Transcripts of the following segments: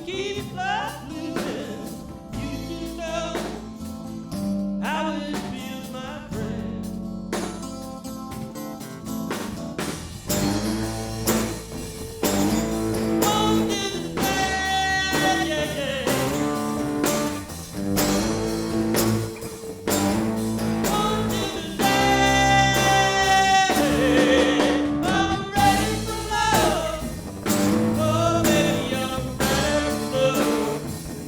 keep love moving. You know how it feels, my friend. Won't you say, yeah, yeah. Won't you say, I'm ready for love. Oh, baby, I'm ready for love.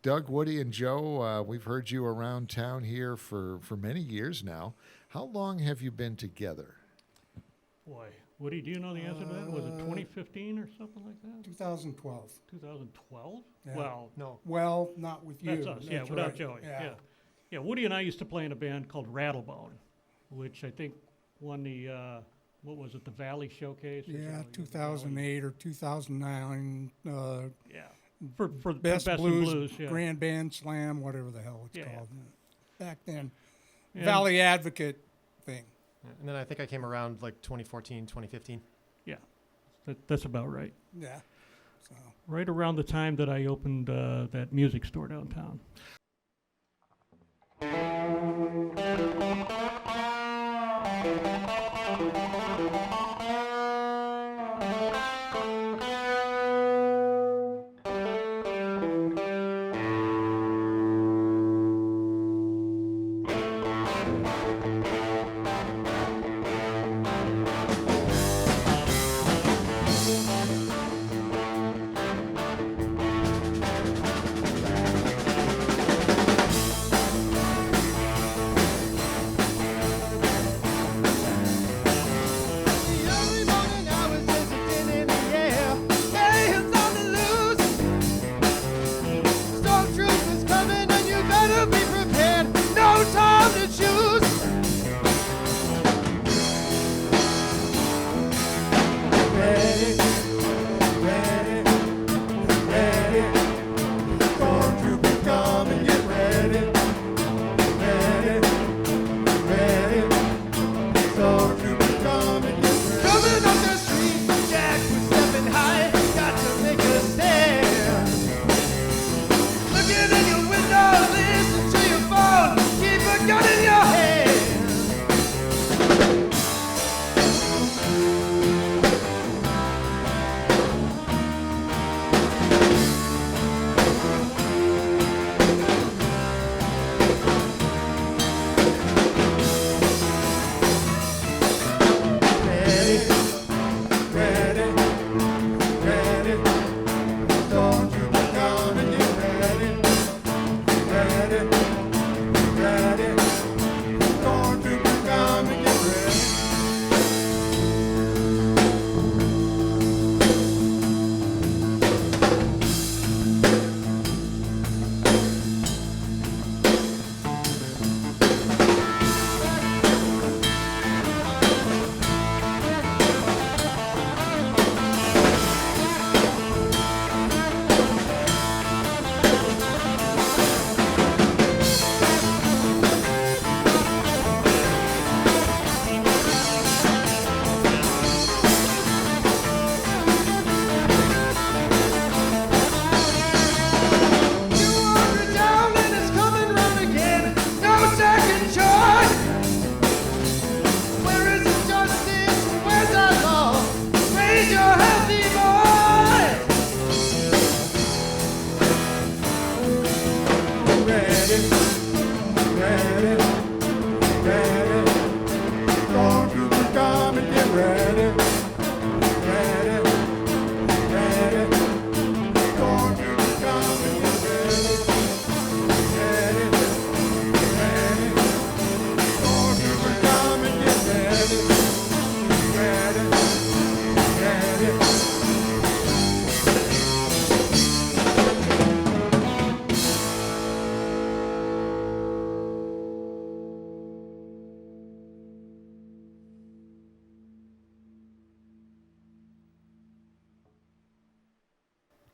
Doug, Woody, and Joe, we've heard you around town here for many years now. How long have you been together? Boy, Woody, do you know the answer to that? Was it 2015 or something like that? 2012. 2012? Yeah. Well, No. Well, not with you. that's us. Yeah, That's without right. Joey. Yeah. Yeah, Woody and I used to play in a band called Rattlebone, which I think won the, what was it, the Valley Showcase? or Yeah, something? 2008 or 2009. Yeah. For Best in Blues, yeah. Grand Band Slam, whatever the hell it's Yeah, yeah. called. Back then. And- Valley Advocate thing. Yeah, and then I think I came around like 2014, 2015. Yeah, that's about right. Yeah. So. Right around the time that I opened that music store downtown.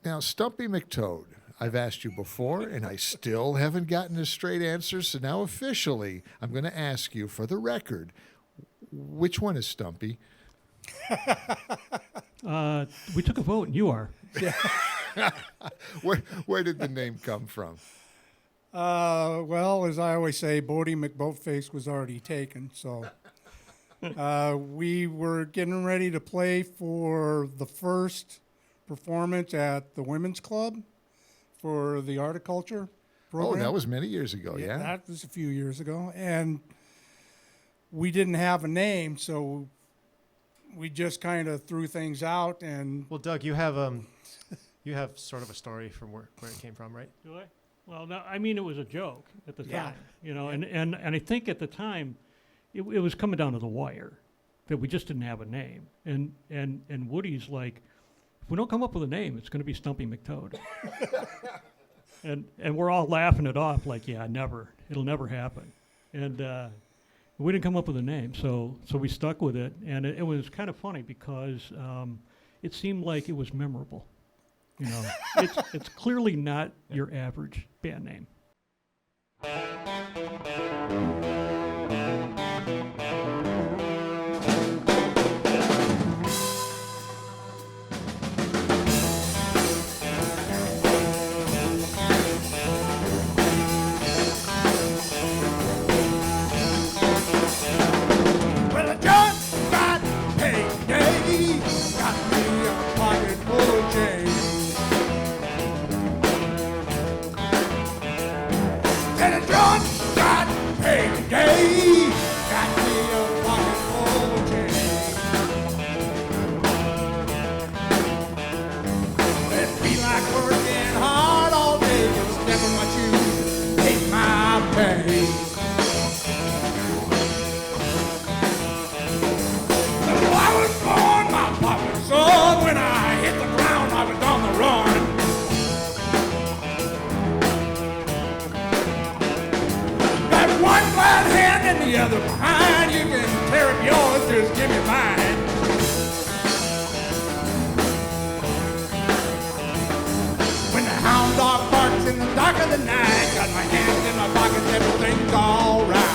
Now, Stumpy McToad, I've asked you before, and I still haven't gotten a straight answer. So now officially, I'm going to ask you for the record, which one is Stumpy? We took a vote, and you are. Where did the name come from? Well, as I always say, Bodie McBoatface was already taken. So we were getting ready to play for the first performance at the Women's Club for the horticulture program. Oh, that was many years ago, yeah? That was a few years ago. And we didn't have a name, so we just kind of threw things out. And Well, Doug, you have sort of a story from where it came from, right? Do I? Well, no, I mean, it was a joke at the Yeah. time, and I think at the time it was coming down to the wire that we just didn't have a name. And Woody's like, if we don't come up with a name, it's going to be Stumpy McToad. and we're all laughing it off like, yeah, never. It'll never happen. And we didn't come up with a name, so we stuck with it. And it was kind of funny because it seemed like it was memorable. It's clearly not your average band name. Well, I just got payday, got me a pocket full of change. And I just got payday, got me a pocket full of change. It be like working hard all day, just stepping my shoes, take my pay. I was born, my papa's son. When I hit the ground, I was on the run. Got one glad hand and the other behind. You can tear up yours, just give me mine. When the hound dog barks in the dark of the night, got my hands in my pockets, everything's alright.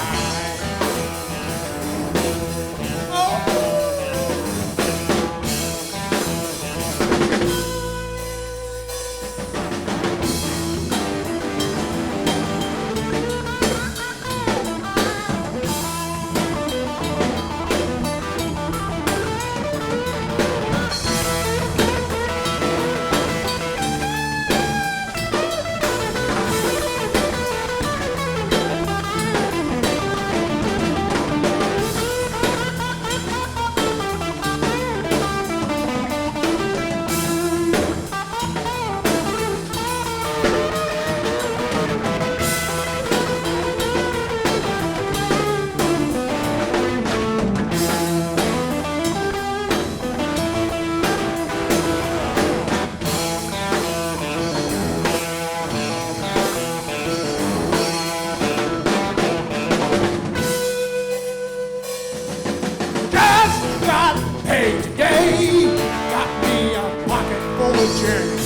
Just got paid today, got me a pocket full of change.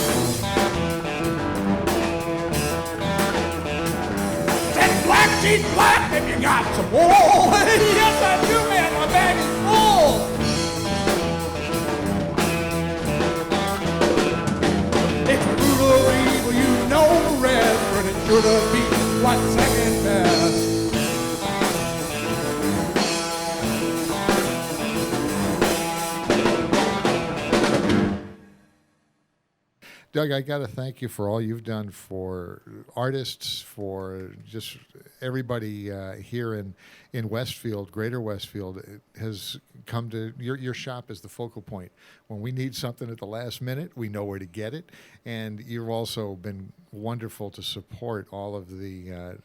Said black sheep black if you got some wool. Yes, I do, man, my bag is full. It's brutal evil, you know the rest, but it should have been one second best. Doug, I got to thank you for all you've done for artists, for just everybody here in Westfield, Greater Westfield. It has come to your shop is the focal point. When we need something at the last minute, we know where to get it. And you've also been wonderful to support all of the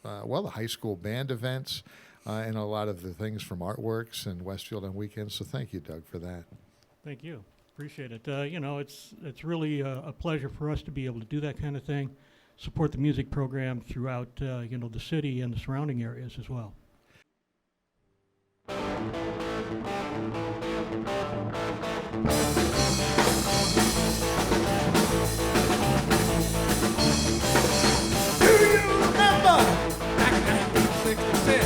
the high school band events and a lot of the things from Artworks and Westfield on weekends. So thank you, Doug, for that. Thank you. Appreciate it. It's really a pleasure for us to be able to do that kind of thing, support the music program throughout the city and the surrounding areas as well. Do you remember back in 1966?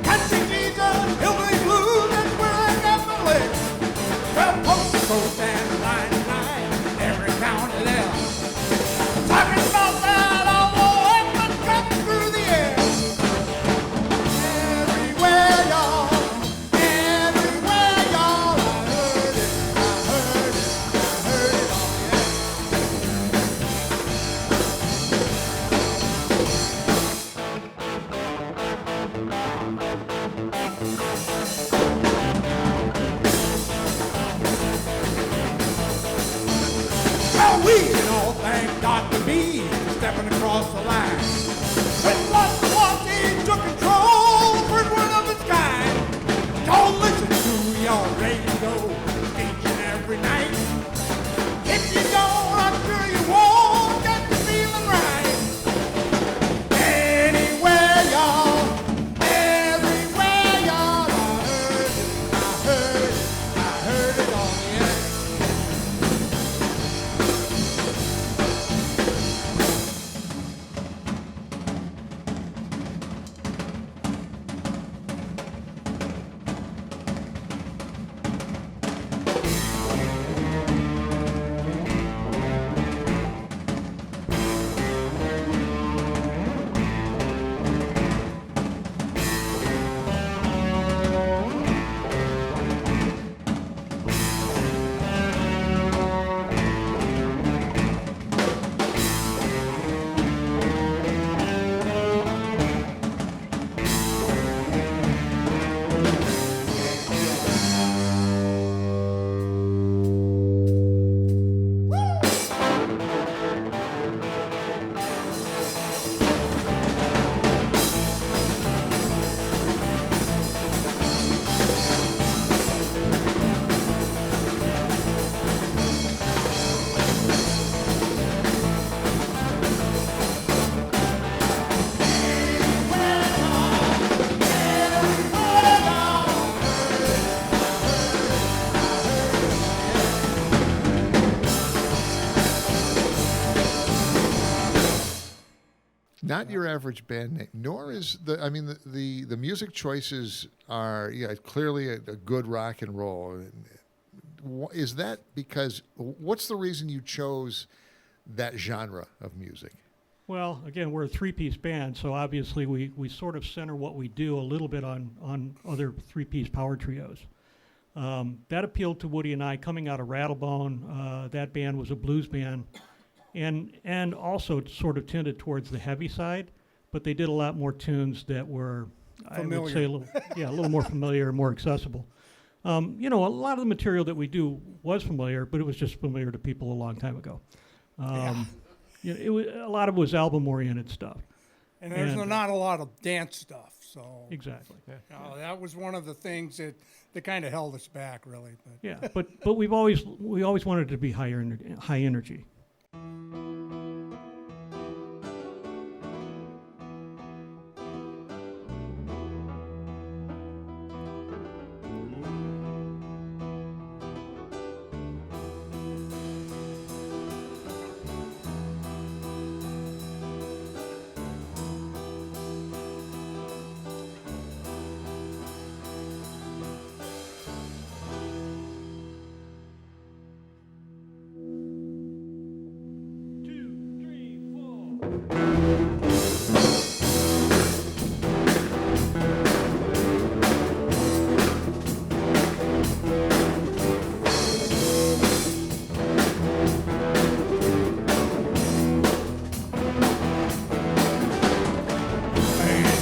Country Jesus, hillbilly blues, that's where I got my legs. Well, post and line, every county there. Talking about that all the way up and dropping through the air. stepping across the line. When lots of watching took control, first one of its kind. Don't listen to your radio each and every night. If you don't, I'm sure you won't get the feeling right. Anywhere, y'all, everywhere, y'all, I heard it on the air. Not your average band name, nor is the. I mean, the music choices are clearly a good rock and roll. Is that because? What's the reason you chose that genre of music? Well, again, we're a three-piece band, so obviously we sort of center what we do a little bit on other three-piece power trios. That appealed to Woody and I coming out of Rattlebone. That band was a blues band. And also sort of tended towards the heavy side, but they did a lot more tunes that were, Familiar. I would say, a little more familiar and more accessible. A lot of the material that we do was familiar, but it was just familiar to people a long time ago. It was, a lot of it was album-oriented stuff. And there's not a lot of dance stuff, so Exactly. that was one of the things that kind of held us back, really. But Yeah, but we always wanted it to be high energy.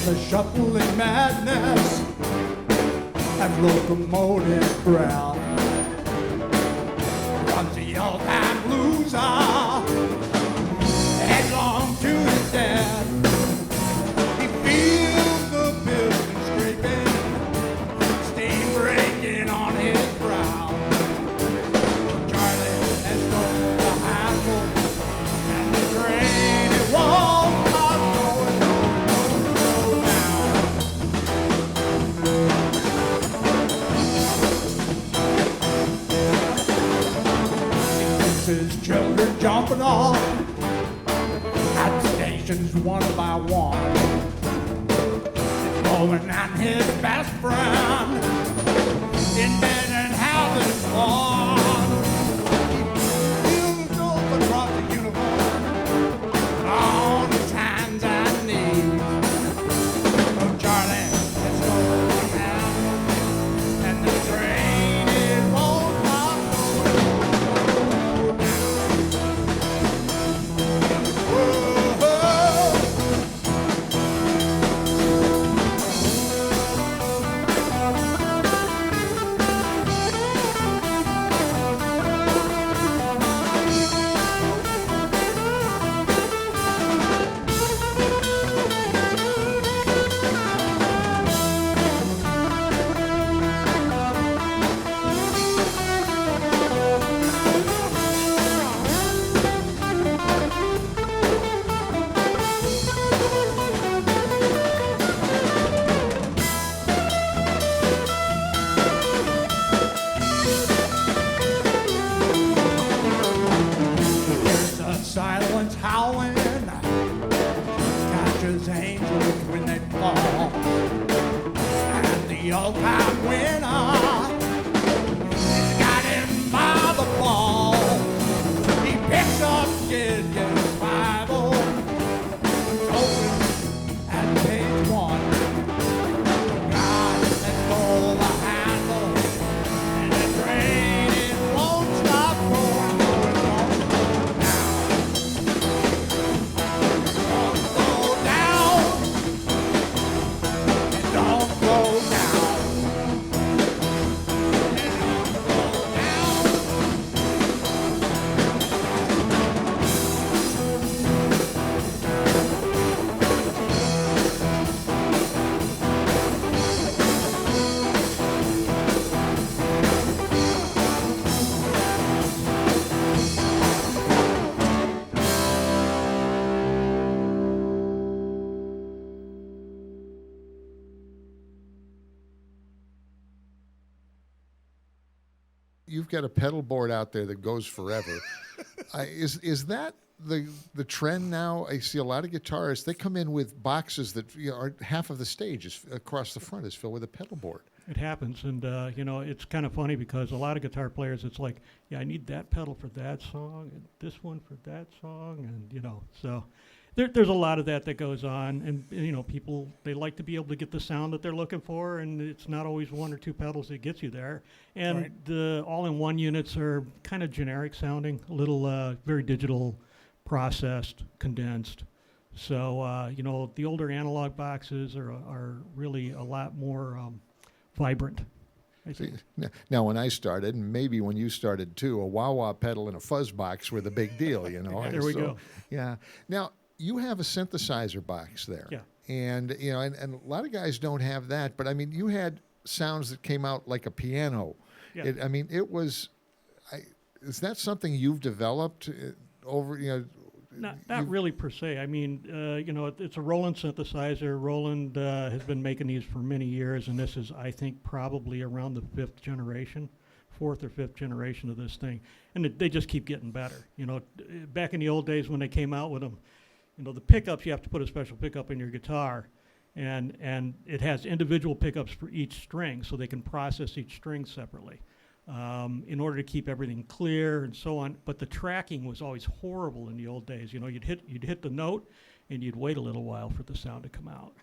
The shuffling madness and locomotive growl runs the all-time loser headlong to his death. He feels the building scraping, steam breaking on his brow. Charlie has stolen the handle and the train it won't stop going. His children jumping off at stations one by one. Going on his best friend in bed and houses on. He feels across the universe on his hands and knees. Oh, Charlie has stolen the handle and the train it won't stop going. Whoa. winner. He's got him by the ball. He picks up Gideon's Bible. It's open at page 1. God, let's pull the handle. And the train, it won't stop going, no, it won't go down. It don't go down. It don't go down. You've got a pedal board out there that goes forever. Is that the trend now? I see a lot of guitarists. They come in with boxes that are half of the stage is across the front is filled with a pedal board. It happens, and it's kind of funny because a lot of guitar players, it's like, yeah, I need that pedal for that song, and this one for that song, and so there's a lot of that goes on, and people, they like to be able to get the sound that they're looking for, and it's not always one or two pedals that gets you there. And Right. the all-in-one units are kind of generic sounding, a little very digital, processed, condensed. So the older analog boxes are really a lot more vibrant, I think. Now, when I started, and maybe when you started too, a wah-wah pedal and a fuzz box were the big deal, There we go. Yeah. Now, you have a synthesizer box there. Yeah. And, and a lot of guys don't have that, but I mean, you had sounds that came out like a piano. Yeah. It was, is that something you've developed over, Not really per se. I mean, it's a Roland synthesizer. Roland has been making these for many years, and this is, I think, probably around the fourth or fifth generation of this thing. And they just keep getting better. Back in the old days when they came out with them, the pickups, you have to put a special pickup in your guitar, and it has individual pickups for each string, so they can process each string separately. In order to keep everything clear and so on. But the tracking was always horrible in the old days. You'd hit the note, and you'd wait a little while for the sound to come out.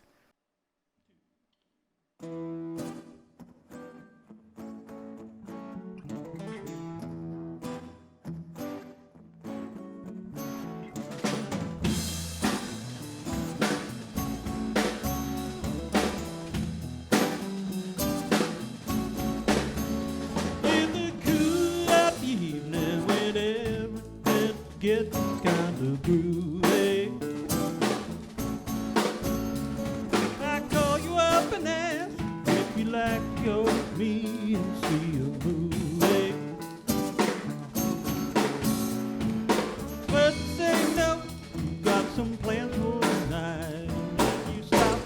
Getting kind of groovy. I call you up and ask if you like your me and see a movie. But say no, you got some plans for tonight. You stop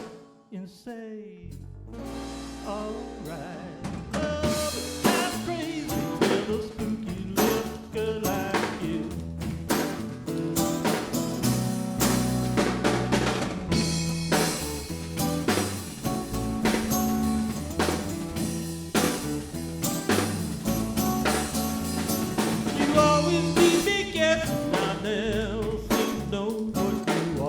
and say, all right. Love is kind of crazy with a spooky looker like you. You always keep me guessing. I never seem to know what you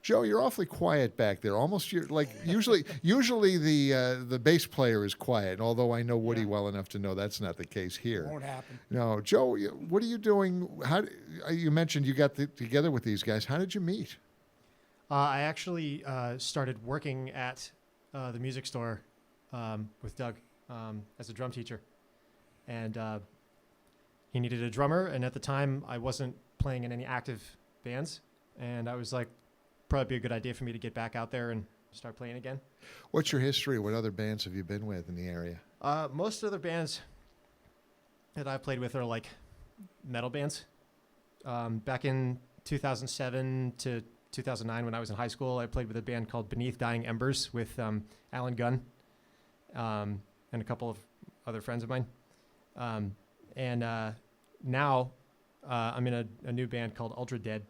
Joe, you're awfully quiet back there. Almost you're like usually the bass player is quiet. Although I know Woody well enough to know that's not the case here. Won't happen. No, Joe, what are you doing? You mentioned you got together with these guys. How did you meet? I actually started working at the music store with Doug as a drum teacher, and he needed a drummer. And at the time, I wasn't playing in any active bands, and I was like, probably be a good idea for me to get back out there and start playing again. What's your history? What other bands have you been with in the area? Most of the bands that I've played with are like metal bands. Back in 2007 to 2009, when I was in high school, I played with a band called Beneath Dying Embers with Alan Gunn and a couple of other friends of mine. Now I'm in a new band called Ultra Dead.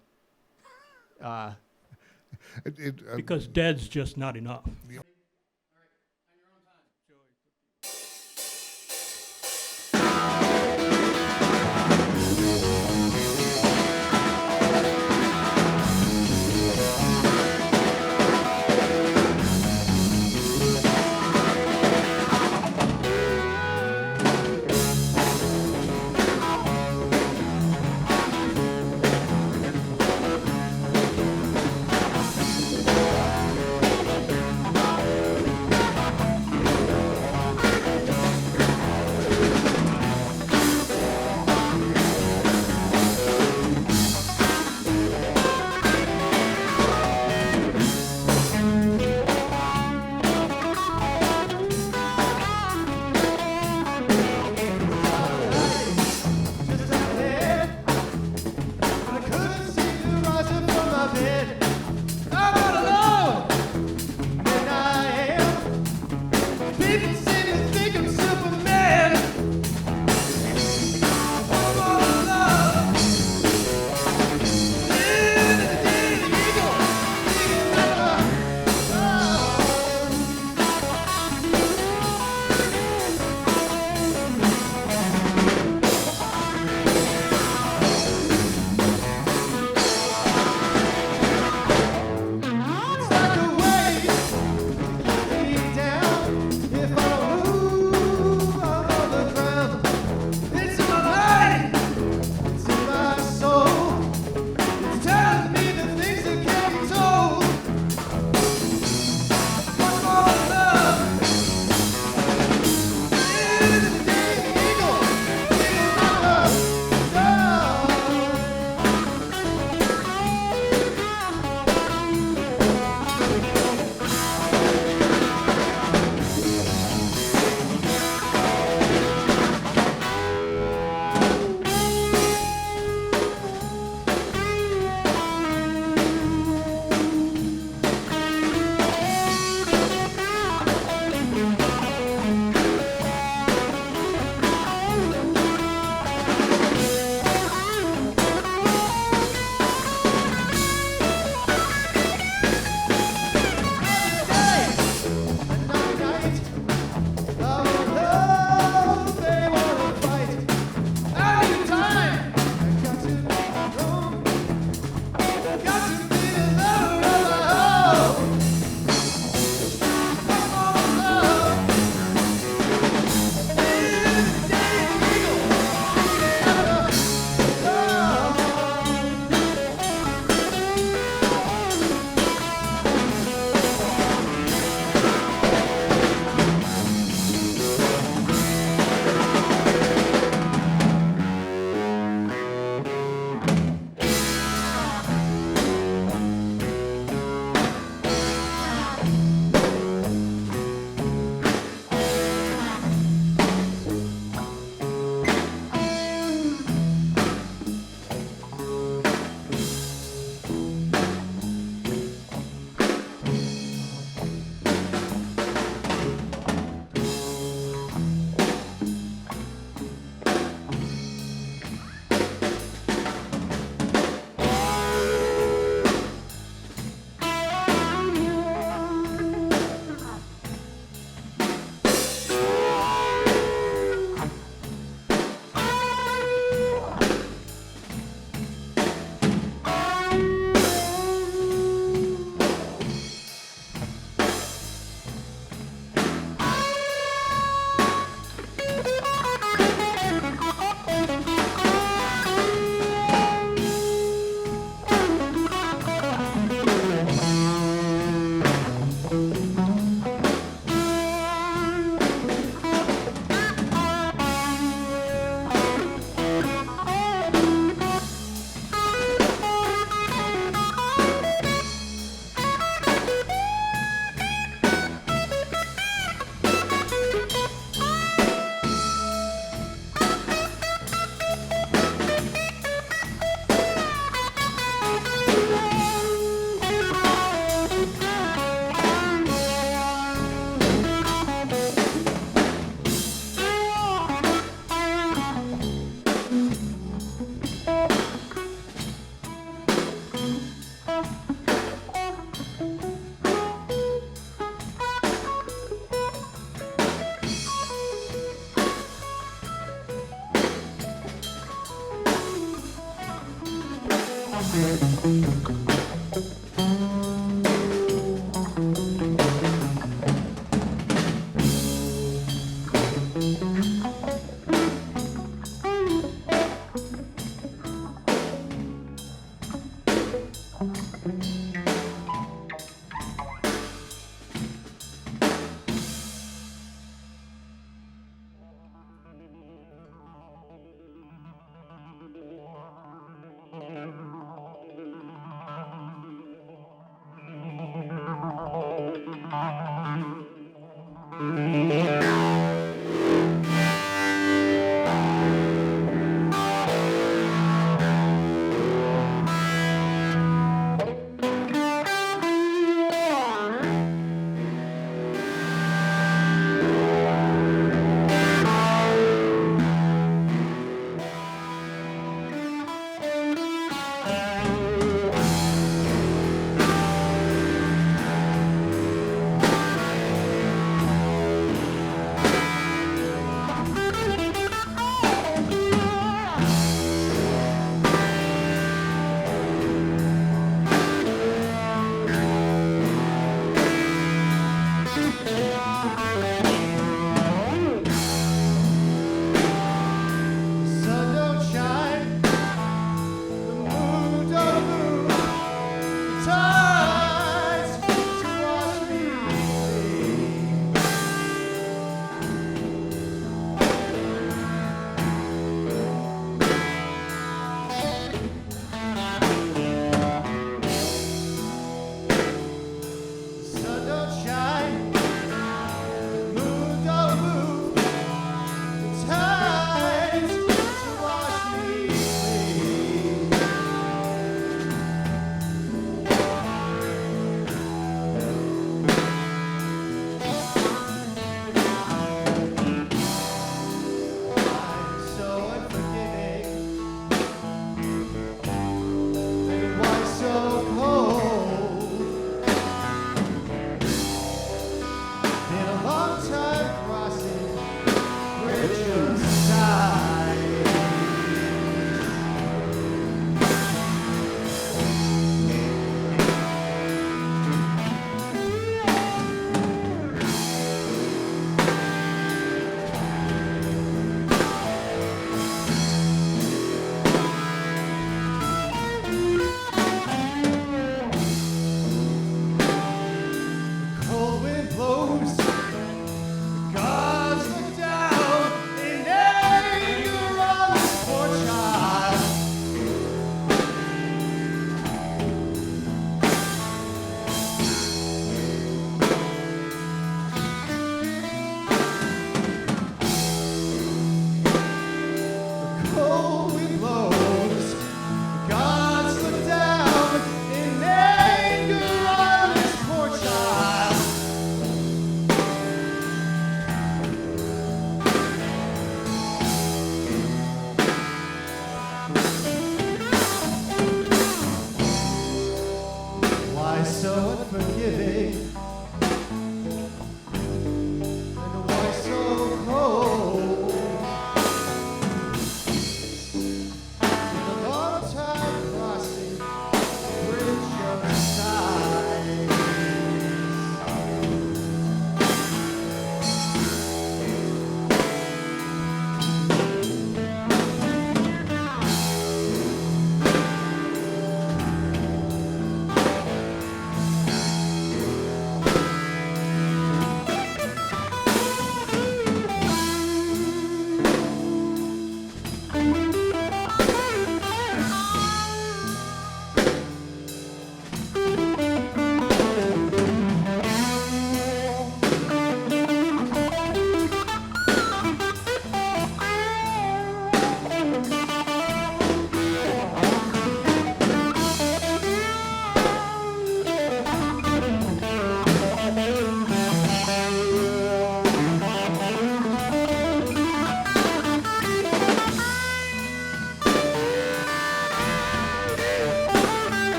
Because dead's just not enough.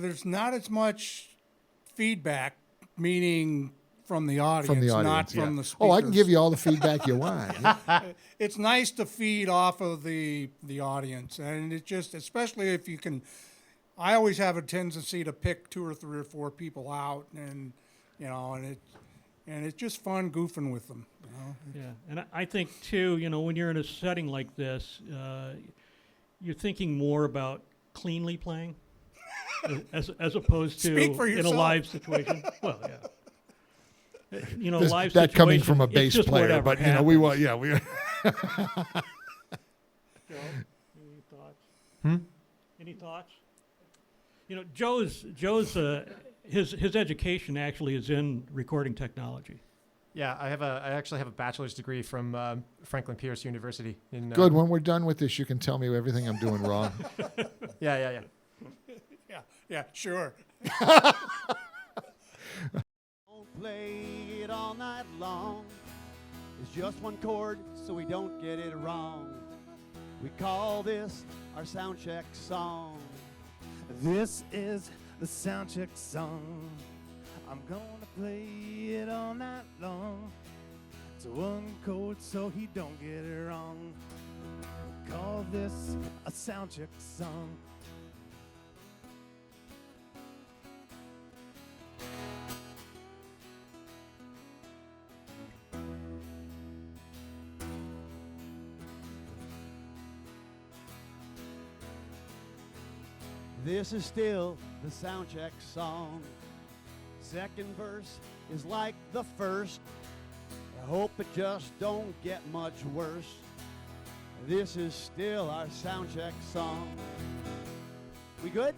There's not as much feedback, meaning from the audience, From the not audience, from yeah. the speakers. Oh, I can give you all the feedback you want. Yeah. It's nice to feed off of the audience, and it just, especially if you can. I always have a tendency to pick 2 or 3 or 4 people out, and it's just fun goofing with them. Yeah, and I think too, when you're in a setting like this, you're thinking more about cleanly playing as opposed to Speak for in a yourself. live situation. Well, yeah. Live That coming situation, from a it's bass just player, whatever but we happens. want, yeah, we. Joe, any thoughts? Any thoughts? Joe's his education actually is in recording technology. Yeah, I actually have a bachelor's degree from Franklin Pierce University. Good. When we're done with this, you can tell me everything I'm doing wrong. Yeah. Yeah, sure. Don't play it all night long. It's just one chord, so we don't get it wrong. We call this our sound check song. This is the sound check song. I'm gonna play it all night long. It's one chord, so he don't get it wrong. Call this a sound check song. This is still the sound check song. Second verse is like the first. I hope it just don't get much worse. This is still our sound check song. We good?